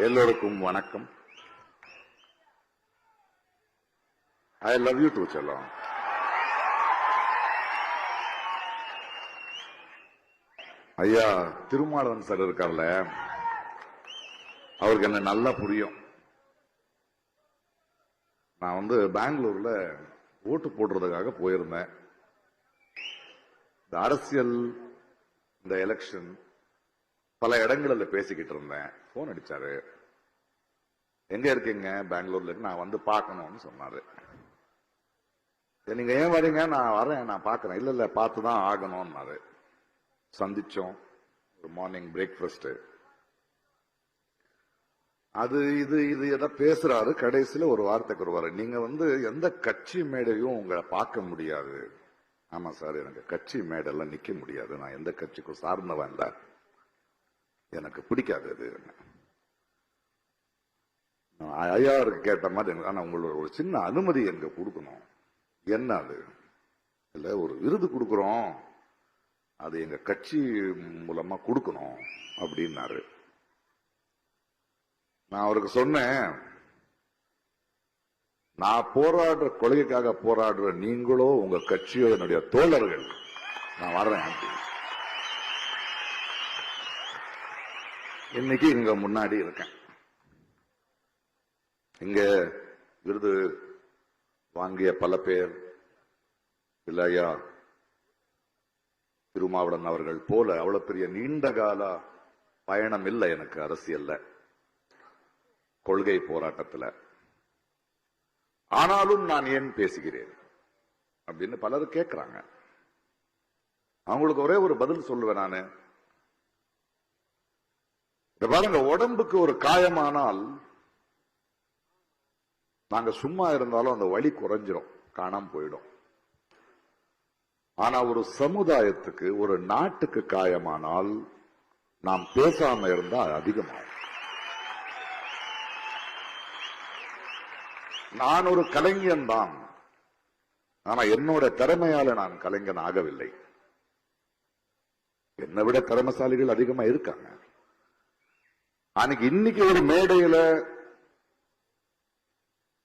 எல்லோருக்கும் வணக்கம். I love you two செல்லம். ஐயா திருமாவளவன் சார் இருக்கார்ல, அவருக்கு என்ன நல்லா புரியும். நான் பெங்களூர்ல ஓட்டு போடுறதுக்காக போயிருந்தேன். இந்த அரசியல், இந்த எலெக்ஷன் பல இடங்களில் பேசிக்கிட்டு இருந்தேன். போன் அடிச்சாரு, எங்க இருக்கீங்க? பெங்களூர்ல நான் பார்க்கணும்னு சொன்னாரு. நீங்க ஏன் வரீங்க? நான் வரேன், நான் பாக்குறேன். இல்ல இல்ல பார்த்துதான் ஆகணும்னாரு. சந்திச்சோம், ஒரு மார்னிங் பிரேக்ஃபாஸ்ட். அது இது இது எதை பேசுறாரு. கடைசியில ஒரு வார்த்தைக்கு வருவாரு, நீங்க எந்த கட்சி மேடையும் உங்களை பார்க்க முடியாது. ஆமா சார், எனக்கு கட்சி மேடெல்லாம் நிக்க முடியாது, நான் எந்த கட்சிக்கும் சார்ந்தவன் இல்ல, எனக்கு பிடிக்காது அது. ஐயாருக்கு கேட்ட மாதிரி, ஆனா உங்களோட ஒரு சின்ன அனுமதி எனக்கு கொடுக்கணும். என்ன அது? இல்ல, ஒரு விருது கொடுக்கிறோம், அது எங்க கட்சி மூலமா கொடுக்கணும் அப்படின்னாரு. நான் அவருக்கு சொன்னேன், நான் போராடுற கொள்கைக்காக போராடுற நீங்களோ உங்க கட்சியோ என்னுடைய தோழர்கள், நான் வர்றேன். இன்னைக்கு இங்க முன்னாடி இருக்கேன். இங்க விருது வாங்கிய பல பேர், இல்லையா திருமாவளவன் அவர்கள் போல அவ்வளவு பெரிய நீண்ட கால பயணம் இல்லை எனக்கு அரசியல்ல, கொள்கை போராட்டத்தில். ஆனாலும் நான் ஏன் பேசுகிறேன் அப்படின்னு பலர் கேட்கிறாங்க. அவங்களுக்கு ஒரே ஒரு பதில் சொல்லுவேன் நானு. பாருங்க, உடம்புக்கு ஒரு காயமானால் நாங்க சும்மா இருந்தாலும் அந்த வலி குறைஞ்சிரும், காணாம போயிடும். ஆனா ஒரு சமுதாயத்துக்கு, ஒரு நாட்டுக்கு காயமானால் நாம் பேசாம இருந்தா அதிகமாகும். நான் ஒரு கலைஞன் தான், ஆனா என்னோட திறமையால நான் கலைஞன் ஆகவில்லை. என்னை விட திறமைசாலிகள் அதிகமா இருக்காங்க. அன்னைக்கு இன்னைக்கு ஒரு மேடையில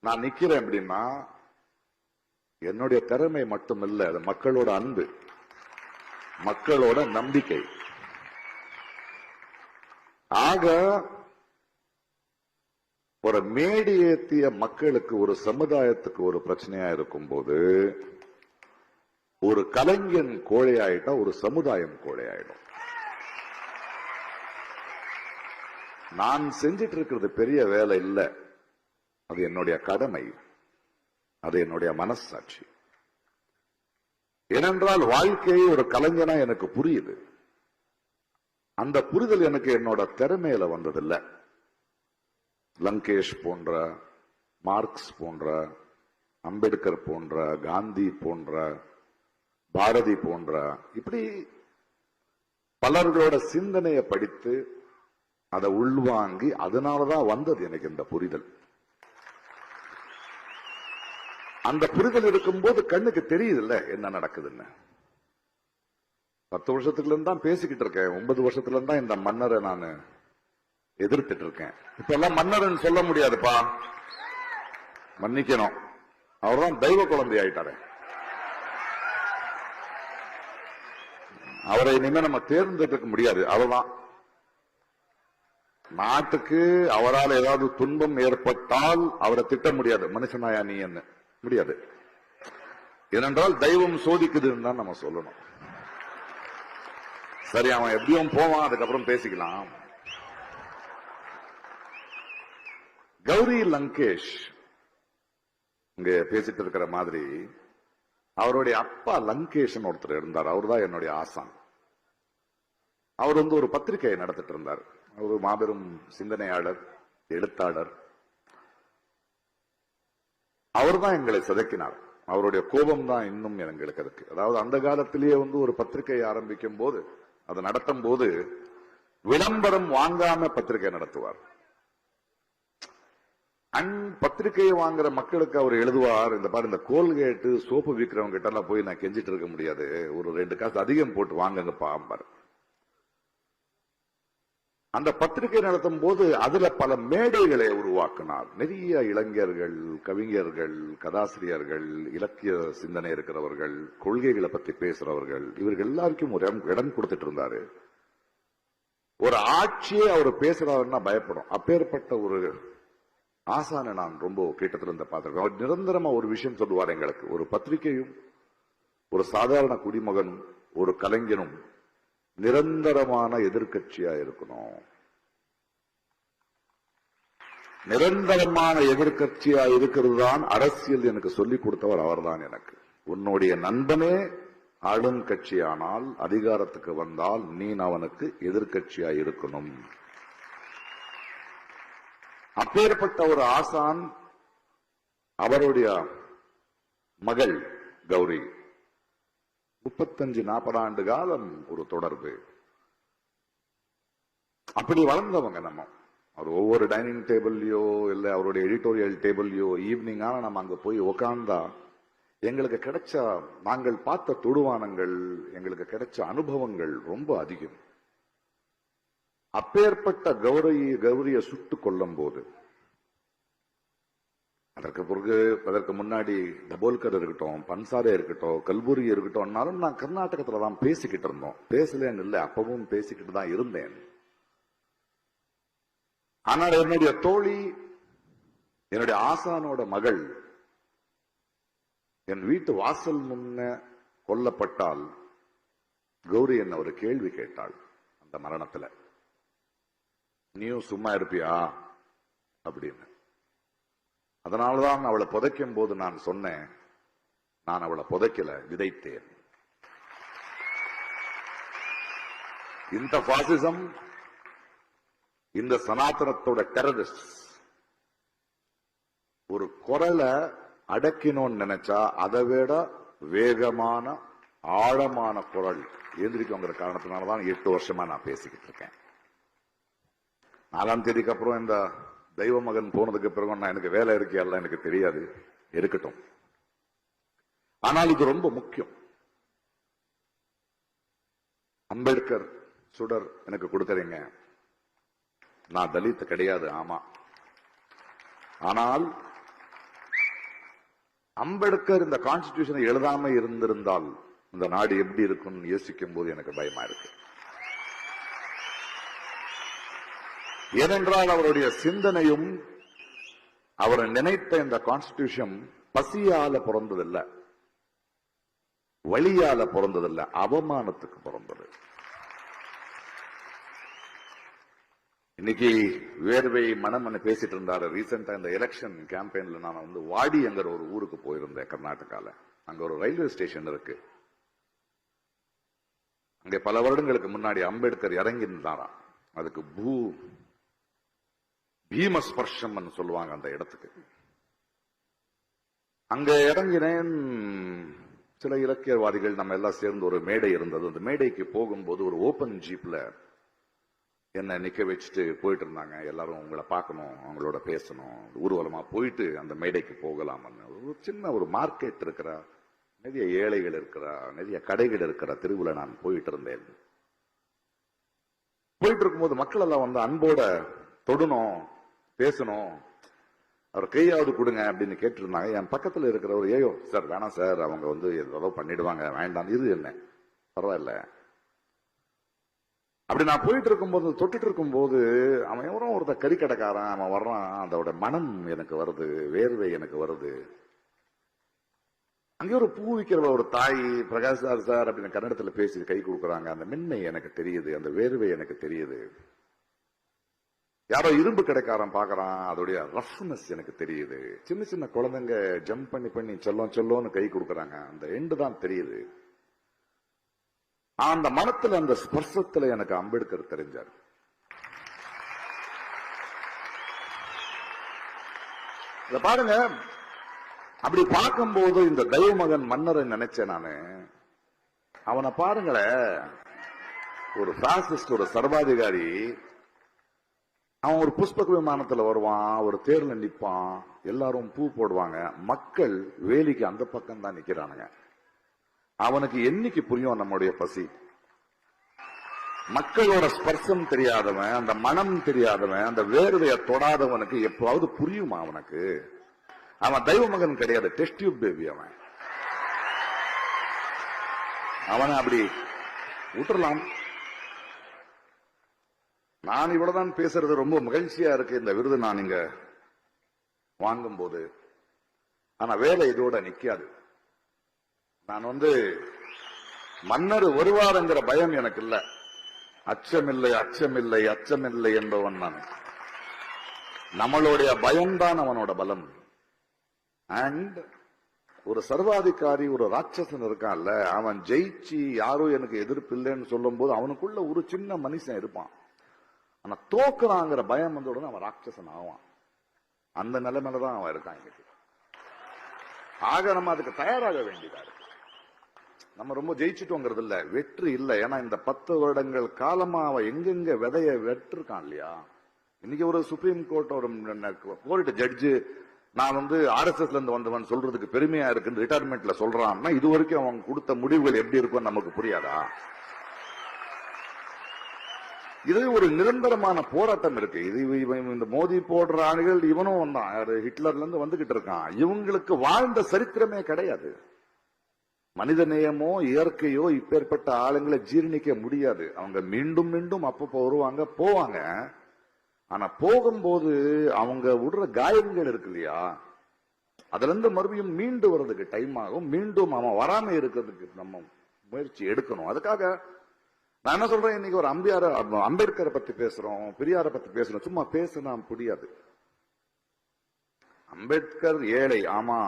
நான் நிக்கிறேன் அப்படின்னா என்னுடைய திறமை மட்டும் இல்ல, அது மக்களோட அன்பு, மக்களோட நம்பிக்கை. ஆக ஒரு மேடி ஏற்றிய மக்களுக்கு, ஒரு சமுதாயத்துக்கு ஒரு பிரச்சனையா இருக்கும் போது, ஒரு கலைஞன் கோழையாயிட்டா ஒரு சமுதாயம் கோழையாயிடும். நான் செஞ்சிட்டு இருக்கிறது பெரிய வேலை இல்லை, அது என்னுடைய கடமை, அது என்னுடைய மனசாட்சி. ஏனென்றால் வாழ்க்கையை ஒரு கலைஞனா எனக்கு புரியுது. அந்த புரிதல் எனக்கு என்னோட திறமையில வந்ததில்லை. லங்கேஷ் போன்ற, மார்க்ஸ் போன்ற, அம்பேத்கர் போன்ற, காந்தி போன்ற, பாரதி போன்ற, இப்படி பலர்களோட சிந்தனையை படித்து அதை உள்வாங்கி, அதனாலதான் வந்தது எனக்கு இந்த புரிதல். அந்த புரிதல் இருக்கும்போது கண்ணுக்கு தெரியுது இல்ல என்ன நடக்குதுன்னு. 10 வருஷத்துக்குள்ள இருந்து தான் பேசிக்கிட்டு இருக்கேன். 9 வருஷத்துல இருந்தா இந்த மன்னரை நான் எதிர்த்துட்டு இருக்கேன். இப்ப எல்லாம் மன்னர்ன்னு சொல்ல முடியாதுப்பா, மன்னிக்கணும். அவர்தான் தெய்வ குழந்தை ஆயிட்டாரு. அவரை இனிமே நம்ம தேர்ந்தெடுக்க முடியாது. அவர்தான் நாட்டுக்கு, அவரால் ஏதாவது துன்பம் ஏற்பட்டால் அவரை திட்ட முடியாது. மனுஷனாயா நீ என்ன முடியாது. ஏனென்றால் தெய்வம் சோதிக்குதுன்னு தான் நம்ம சொல்லணும். சரி, அவன் எப்படியும் போவான், அதுக்கப்புறம் பேசிக்கலாம். கௌரி லங்கேஷ் இங்க பேசிட்டு இருக்கிற மாதிரி, அவருடைய அப்பா லங்கேஷ் ஒருத்தர் இருந்தார். அவர் தான் என்னுடைய ஆசான். அவர் ஒரு பத்திரிகையை நடத்திட்டு இருந்தார். ஒரு மாபெரும் சிந்தனையாளர், எழுத்தாளர். அவர் தான் எங்களை சிதைக்கினார். அவருடைய கோபம் தான் இன்னும் எங்களுக்கு இருக்கு. அதாவது அந்த காலத்திலேயே ஒரு பத்திரிகை ஆரம்பிக்கும் போது, அதை நடத்தும் போது விளம்பரம் வாங்காம பத்திரிகை நடத்துவார். பத்திரிகையை வாங்குற மக்களுக்கு அவர் எழுதுவார், இந்த பாரு இந்த கோல்கேட்டு சோப்பு விற்கிறவங்க கிட்ட எல்லாம் போய் நான் கெஞ்சிட்டு இருக்க முடியாது, ஒரு 2 காசு அதிகம் போட்டு வாங்குங்கப்பா. அந்த பத்திரிகை நடத்தும் போது அதுல பல மேடைகளை உருவாக்கினார். நிறைய இளைஞர்கள், கவிஞர்கள், கதாசிரியர்கள், இலக்கிய சிந்தனை இருக்கிறவர்கள், கொள்கைகளை பத்தி பேசுறவர்கள், இவர்கள் எல்லாருக்கும் ஒரு இடம் கொடுத்துட்டு இருந்தாரு. ஒரு ஆட்சியே அவர் பேசுறாருன்னா பயப்படும். அப்பேற்பட்ட ஒரு ஆசான நான் ரொம்ப கிட்டத்துல இருந்த பார்த்திருக்கேன். அவர் நிரந்தரமா ஒரு விஷயம் சொல்லுவார் எங்களுக்கு, ஒரு பத்திரிகையும் ஒரு சாதாரண குடிமகனும் ஒரு கலைஞனும் நிரந்தரமான எதிர்கட்சியா இருக்கணும். நிரந்தரமான எதிர்கட்சியா இருக்கிறது தான் அரசியல் எனக்கு சொல்லிக் கொடுத்தவர் அவர்தான் எனக்கு. உன்னுடைய நண்பனே ஆளும் கட்சியானால் அதிகாரத்துக்கு வந்தால் நீ அவனுக்கு எதிர்கட்சியா இருக்கணும். அப்பேற்பட்ட ஒரு ஆசான், அவருடைய மகள் கௌரி 35-40 ஆண்டு காலம் ஒரு தொடர்பு. அப்படி வளர்ந்தவங்க நம்ம. அவர் ஒவ்வொரு டைனிங் டேபிள்லயோ இல்ல அவருடைய எடிட்டோரியல் டேபிள்லயோ ஈவினிங் ஆனா நம்ம அங்க போய் உட்கார்ந்தா எங்களுக்கு கிடைச்ச, நாங்கள் பார்த்த தொடுவானங்கள், எங்களுக்கு கிடைச்ச அனுபவங்கள் ரொம்ப அதிகம். அப்பேற்பட்ட கௌரியை சுட்டுக் கொள்ளும் போது, அதற்கு முன்னாடி தபோல்கர் இருக்கட்டும், பன்சாரே இருக்கட்டும், கல்புரி இருக்கட்டும், நான் கர்நாடகத்துல தான் பேசிக்கிட்டு இருந்தோம். பேசலன்னு இல்லை, அப்பவும் பேசிக்கிட்டு தான் இருந்தேன். ஆனால் என்னுடைய தோழி, என்னுடைய ஆசானோட மகள் என் வீட்டு வாசல் முன்ன கொல்லப்பட்டால் கௌரி என்ன ஒரு கேள்வி கேட்டாள். அந்த மரணத்துல நீயும் சும்மா இருப்பியா அப்படின்னு. அதனால்தான் அவளை புதைக்கும் போது நான் சொன்னேன், நான் அவளை புதைக்கல, விதைத்தேன். இந்த பாசிசம், இந்த சனாதனத்தோட டெரரிஸ்ட் ஒரு குரலை அடக்கினோன்னு நினைச்சா அதை விட வேகமான ஆழமான குரல் எந்திரிக்குங்கிற காரணத்தினாலதான் 8 வருஷமா நான் பேசிக்கிட்டு இருக்கேன். 4ஆம் தேதிக்கு அப்புறம் இந்த தெய்வ மகன் போனதுக்கு பிறகு நான் எனக்கு வேலை இருக்கியல்ல எனக்கு தெரியாது, இருக்கட்டும். ஆனால் இது ரொம்ப முக்கியம். அம்பேத்கர் சுடர் எனக்கு கொடுக்கறீங்க, நான் தலித் கிடையாது, ஆமா. ஆனால் அம்பேத்கர் இந்த கான்ஸ்டிடியூஷனை எழுதாம இருந்திருந்தால் இந்த நாடு எப்படி இருக்கும்னு யோசிக்கும் போது எனக்கு பயமா இருக்கு. ஏனென்றால் அவருடைய சிந்தனையும் அவர் நினைத்த இந்த கான்ஸ்டிடியூஷன் பசியால பிறந்ததில்லை, வழியால பிறந்ததில்லை, அவமானத்துக்கு பிறந்தது. இன்னைக்கு வேர்வை மனம் பேசிட்டு இருந்தாரு. ரீசெண்டா இந்த எலெக்ஷன் கேம்பெயின்ல நான் வாடி என்கிற ஒரு ஊருக்கு போயிருந்தேன் கர்நாடகால. அங்க ஒரு ரயில்வே ஸ்டேஷன் இருக்கு. அங்க பல வருடங்களுக்கு முன்னாடி அம்பேத்கர் இறங்கி இருந்தாராம். அதுக்கு பீமஸ்பர்ஷம் சொல்லுவாங்க அந்த இடத்துக்கு. அங்க இறங்கினேன். சில இலக்கியவாதிகள் நம்ம எல்லாம் சேர்ந்து ஒரு மேடை இருந்தது. அந்த மேடைக்கு போகும்போது ஒரு ஓபன் ஜீப்ல என்ன நிக்க வச்சுட்டு போயிட்டு இருந்தாங்க. எல்லாரும் உங்களை பார்க்கணும், அவங்களோட பேசணும், ஊர்வலமா போயிட்டு அந்த மேடைக்கு போகலாம். ஒரு சின்ன ஒரு மார்க்கெட் இருக்கிற, நிறைய ஏழைகள் இருக்கிற, நிறைய கடைகள் இருக்கிற தெருவுல நான் போயிட்டு இருந்தேன். போயிட்டு இருக்கும்போது மக்கள் எல்லாம் அன்போட தொடணும், பேசணும், அவர் கையாவது கொடுங்க அப்படின்னு கேட்டு இருந்தாங்க. என் பக்கத்துல இருக்கிறவர், ஏயோ சார் வேணாம் சார், அவங்க ஏதோ பண்ணிடுவாங்க, வேண்டாம், இது என்ன பரவாயில்ல அப்படி. நான் போயிட்டு இருக்கும்போது, தொட்டுட்டு இருக்கும்போது அவன் எவரும் ஒருத்த கறி கடைக்காரன் அவன் வர்றான். அதோட மனம் எனக்கு வருது, வேர்வை எனக்கு வருது. அங்கே ஒரு பூ விற்கிற ஒரு தாய், பிரகாஷ் சார் அப்படின்னு கன்னடத்துல பேசி கை கொடுக்குறாங்க. அந்த மென்மை எனக்கு தெரியுது, அந்த வேர்வை எனக்கு தெரியுது. யாரோ இரும்பு கடைக்காரன் பாக்குறான், அதோடைய ரஃப்னஸ் எனக்கு தெரியுது. சின்ன சின்ன குழந்தைங்க ஜம்ப் பண்ணி சொல்லோன்னு கை கொடுக்குறாங்க, அந்த எண்டு தான் தெரியுது. அந்த மனத்துல, அந்த ஸ்பர்சத்துல எனக்கு அம்பேத்கர் தெரிஞ்சார். இத பாருங்க, அப்படி பார்க்கும்போது இந்த தெய்வ மகன் மன்னரை நினைச்சேன் நானு. அவனை பாருங்களேன், ஒரு பாசிஸ்ட், ஒரு சர்வாதிகாரி அவன் ஒரு புஷ்பக விமானத்துல வருவான், ஒரு தேர்ல நிப்பான், எல்லாரும் பூ போடுவாங்க, மக்கள் வேலிக்கு அந்த பக்கம் தான் நிக்கிறானுங்க. அவனுக்கு என்னைக்கு புரியும் நம்முடைய பசி? மக்களோட ஸ்பர்சம் தெரியாதவன், அந்த மனம் தெரியாதவன், அந்த வேர்வையை தொடாதவனுக்கு எப்பவாவது புரியுமா அவனுக்கு? அவன் தெய்வ மகன் கிடையாது, டெஸ்ட் டியூப் பேபி. அவனை அப்படி விட்டுறலாம். நான் இவ்வளவுதான் பேசுறது ரொம்ப மகிழ்ச்சியா இருக்கு இந்த விருது நான் இங்க வாங்கும் போது. ஆனா வேலை இதோட நிக்காது. நான் மன்னர் வருவாருங்கிற பயம் எனக்கு இல்ல. அச்சமில்லை அச்சமில்லை அச்சமில்லை என்பவன் நான். நம்மளுடைய பயம்தான் அவனோட பலம். அண்ட் ஒரு சர்வாதிகாரி, ஒரு ராட்சசன் இருக்கான்ல, அவன் ஜெயிச்சு யாரோ எனக்கு எதிர்ப்பு இல்லைன்னு சொல்லும் போது அவனுக்குள்ள ஒரு சின்ன மனுஷன் இருப்பான். ஆனா தோக்குறாங்கிற பயம் வந்த உடனே அவன் ராட்சசன் ஆவான். அந்த நிலைமையிலதான் அவன் இருக்கான். ஆக நம்ம அதுக்கு தயாராக வேண்டியதா இருக்கு. நம்ம ரொம்ப ஜெயிச்சுட்டோங்கிறது இல்ல, வெற்றி இல்ல. ஏன்னா இந்த 10 வருடங்கள் காலமா அவன் எங்கெங்க விதைய வெற்றிருக்கான் இல்லையா. இன்னைக்கு ஒரு சுப்ரீம் கோர்ட் ஒரு கோர்ட் ஜட்ஜு நான் RSSல இருந்து வந்தவன் சொல்றதுக்கு பெருமையா இருக்குன்னு ரிட்டையர்மெண்ட்ல சொல்றான்னா, இது வரைக்கும் அவன் கொடுத்த முடிவுகள் எப்படி இருக்கும் நமக்கு புரியாதா? இது ஒரு நிரந்தரமான போராட்டம் இருக்கு. இது இந்த மோதி போடுற ஆளுகள் இவனும் வந்தான், ஹிட்லர்ல இருந்து வந்துகிட்டு இருக்கான். இவங்களுக்கு வாழ்ந்த சரித்திரமே கிடையாது. மனித நேயமோ இயற்கையோ இப்பேற்பட்ட ஆளுங்களை ஜீர்ணிக்க முடியாது. அவங்க மீண்டும் மீண்டும் அப்பப்போ வருவாங்க போவாங்க. ஆனா போகும்போது அவங்க விடுற காயங்கள் இருக்கு இல்லையா, அதுல இருந்து மறுபடியும் மீண்டு வர்றதுக்கு டைம் ஆகும். மீண்டும் அவன் வராம இருக்கிறதுக்கு நம்ம முயற்சி எடுக்கணும். அதுக்காக நான் என்ன சொல்றேன், இன்னைக்கு ஒரு அம்பேத்கரை பத்தி பேசுறோம், பெரியாரை பத்தி பேசுறோம். சும்மா பேசுனா புரியாது. அம்பேத்கர் ஏழை ஆமா,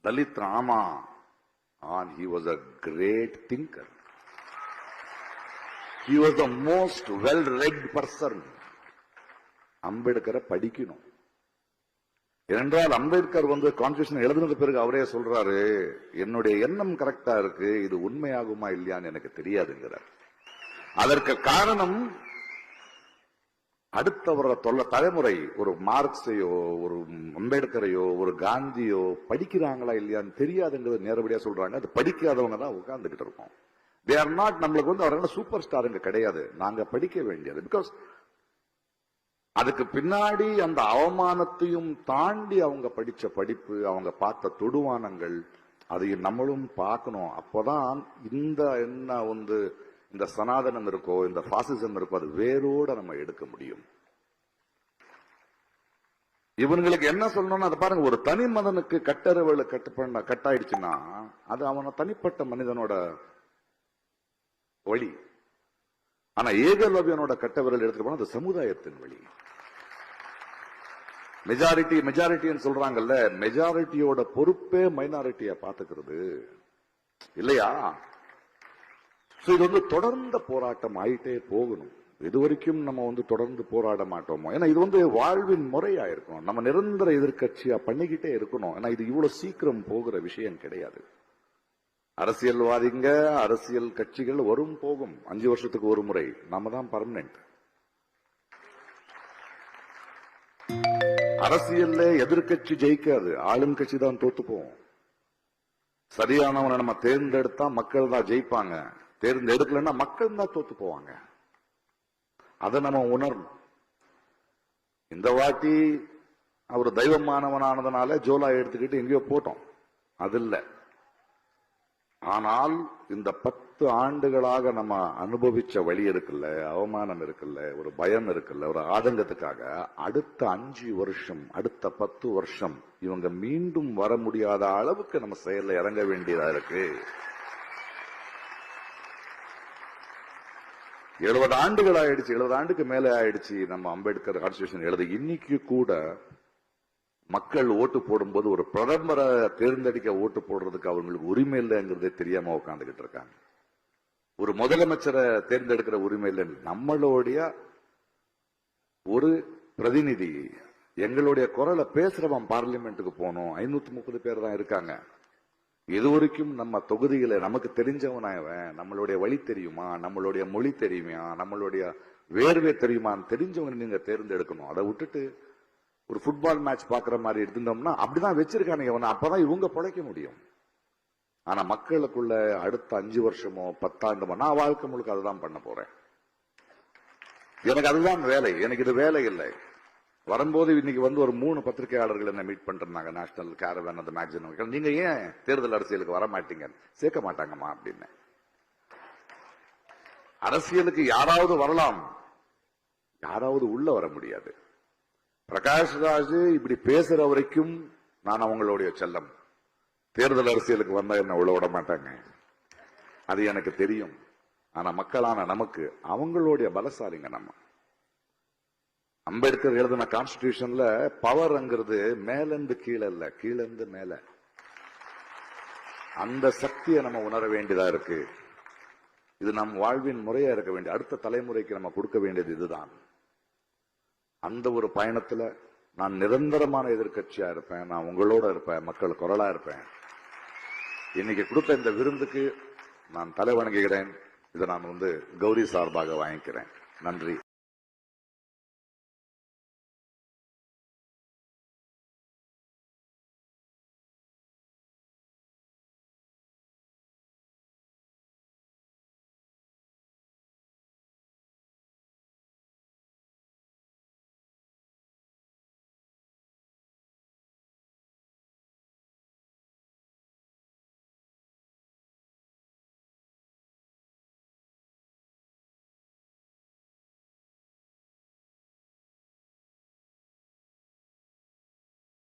தலித் ஆமா, and he was a great thinker. He was the most well-read person. அம்பேத்கரை படிக்கணும். ஏனென்றால் அம்பேத்கர் கான்ஸ்டிடியூஷன் எழுதுனது பிறகு அவரே சொல்றாரு, என்னுடைய எண்ணம் கரெக்டா இருக்கு, இது உண்மையாகுமா இல்லையான்னு எனக்கு தெரியாதுங்கிறார். அதற்கு காரணம் அடுத்த வர தலைமுறை ஒரு மார்க்ஸையோ ஒரு அம்பேத்கரையோ ஒரு காந்தியோ படிக்கிறாங்களா இல்லையான்னு தெரியாதுங்கிறது நேரடியா சொல்றாங்க. அது படிக்காதவங்க தான் உட்கார்ந்துகிட்டு இருக்கோம். தே ஆர் நாட், நம்மளுக்கு அவர்கள சூப்பர் ஸ்டாருங்க கிடையாது, நாங்க படிக்க வேண்டியது. பிகாஸ் அதுக்கு பின்னாடி அந்த அவமானத்தையும் தாண்டி அவங்க படிச்ச படிப்பு, அவங்க பார்த்த தொடுவானங்கள், அதையும் நம்மளும் பார்க்கணும். அப்பதான் இந்த சனாதனம் இருக்கோ, இந்த பாசிசம் இருக்கோ, அது வேரோட நம்ம எடுக்க முடியும். இவங்களுக்கு என்ன சொல்லணும்னு அதை பாருங்க. ஒரு தனி மனிதனுக்கு கட்டறிவுல கட்டாயிடுச்சுன்னா அது அவன தனிப்பட்ட மனிதனோட வழி. ஆனா ஏகலவ்யனோட கட்டவிரல் எடுத்துட்டு போனா அது சமுதாயத்தின் வழி. மெஜாரிட்டின்னு சொல்றாங்கல்ல, மெஜாரிட்டியோட பொறுப்பே மைனாரிட்டியை பாத்துக்கிறது இல்லையா? இது தொடர்ந்த போராட்டம் ஆயிட்டே போகணும். இது வரைக்கும் நம்ம தொடர்ந்து போராட மாட்டோமோ? ஏன்னா இது வாழ்வின் முறையா இருக்கணும். நம்ம நிரந்தர எதிர்கட்சியா பண்ணிக்கிட்டே இருக்கணும். ஏன்னா இது இவ்வளவு சீக்கிரம் போகிற விஷயம் கிடையாது. அரசியல்வாதிங்க, அரசியல் கட்சிகள் வரும் போகும், 5 வருஷத்துக்கு ஒரு முறை. நாம தான் பர்மனன்ட். அரசியல்ல எதிர்கட்சி ஜெயிக்காது, ஆளும் கட்சி தான் தோத்து போவோம். சரியானவனை நம்ம தேர்ந்தெடுத்தா மக்கள் தான் ஜெயிப்பாங்க, தேர்ந்தெடுக்கலன்னா மக்கள் தான் தோத்து போவாங்க. அதை நம்ம உணரணும். இந்த வாட்டி அவர் தெய்வமானவனானதுனால ஜோலா எடுத்துக்கிட்டு எங்கேயோ போட்டோம், அது இல்ல. ஆனால் இந்த 10 ஆண்டுகளாக நம்ம அனுபவிச்ச வழி இருக்குல்ல, அவமானம் இருக்குல்ல, ஒரு பயம் இருக்குல்ல, ஒரு ஆதங்கத்துக்காக அடுத்த 5 வருஷம், அடுத்த 10 வருஷம் இவங்க மீண்டும் வர முடியாத அளவுக்கு நம்ம செயல்ல இறங்க வேண்டியதா இருக்கு. 70 ஆண்டுகள் ஆயிடுச்சு, 70 ஆண்டுக்கு மேல ஆயிடுச்சு நம்ம அம்பேத்கர் கான்ஸ்டிடியூஷன் எழுத. இன்னைக்கு கூட மக்கள் ஓட்டு போடும்போது ஒரு பிரதமரை தேர்ந்தெடுக்க ஓட்டு போடுறதுக்கு அவங்களுக்கு உரிமை இல்லைங்கிறதே தெரியாம உட்காந்துக்கிட்டு இருக்காங்க. ஒரு முதலமைச்சரை தேர்ந்தெடுக்கிற உரிமை இல்லை. நம்மளுடைய ஒரு பிரதிநிதி, எங்களுடைய குரலை பேசுறவன் பார்லிமெண்ட்டுக்கு போனோம். 530 பேர் தான் இருக்காங்க. இது வரைக்கும் நம்ம தொகுதிகளை நமக்கு தெரிஞ்சவனாயவன், நம்மளுடைய வழி தெரியுமா, நம்மளுடைய மொழி தெரியுமா, நம்மளுடைய வேர்வே தெரியுமான்னு தெரிஞ்சவங்க நீங்க தேர்ந்தெடுக்கணும். அதை விட்டுட்டு ஒரு ஃபுட்பால் மேட்ச் பாக்குற மாதிரி எடுத்துட்டோம்னா அப்படிதான் வச்சிருக்கானுங்க. அப்பதான் இவங்க பிழைக்க முடியும். ஆனா மக்களுக்குள்ள அடுத்த 5 வருஷமோ 10 ஆண்டுமோ நான் வாழ்க்கை முழுக்க அதுதான் பண்ண போறேன். எனக்கு அதுதான் வேலை. எனக்கு இது வேலை இல்லை. வரும்போது இன்னைக்கு ஒரு 3 பத்திரிகையாளர்கள் என்ன மீட் பண்றாங்க. நேஷனல் கேரவன் அந்த மேக்சின், நீங்க ஏன் தேர்தல் அரசியலுக்கு வர மாட்டீங்க? சேர்க்க மாட்டாங்கம்மா அப்படின்னு. அரசியலுக்கு யாராவது வரலாம், யாராவது உள்ள வர முடியாது. பிரகாஷ் ராஜ் இப்படி பேசுற வரைக்கும் நான் அவங்களுடைய செல்லம். தேர்தல் அரசியலுக்கு வந்தா என்ன உள்ள விட மாட்டாங்க, அது எனக்கு தெரியும். ஆனா மக்களான நமக்கு அவங்களுடைய பலசாலிங்க. நம்ம அம்பேத்கர் எழுதின கான்ஸ்டிடியூஷன்ல பவர்ங்கிறது மேலிருந்து கீழே இல்ல, கீழிருந்து மேல. அந்த சக்தியை நம்ம உணர வேண்டியதா இருக்கு. இது நம் வாழ்வின் முறையா இருக்க வேண்டிய, அடுத்த தலைமுறைக்கு நம்ம கொடுக்க வேண்டியது இதுதான். அந்த ஒரு பயணத்துல நான் நிரந்தரமான எதிர்க்கட்சியா இருப்பேன். நான் உங்களோட இருப்பேன், மக்கள் குரலா இருப்பேன். இன்னைக்கு கொடுத்த இந்த விருந்துக்கு நான் தலை வணங்குகிறேன். இதை நான் கௌரி சார்பாக வாங்கிக்கிறேன். நன்றி.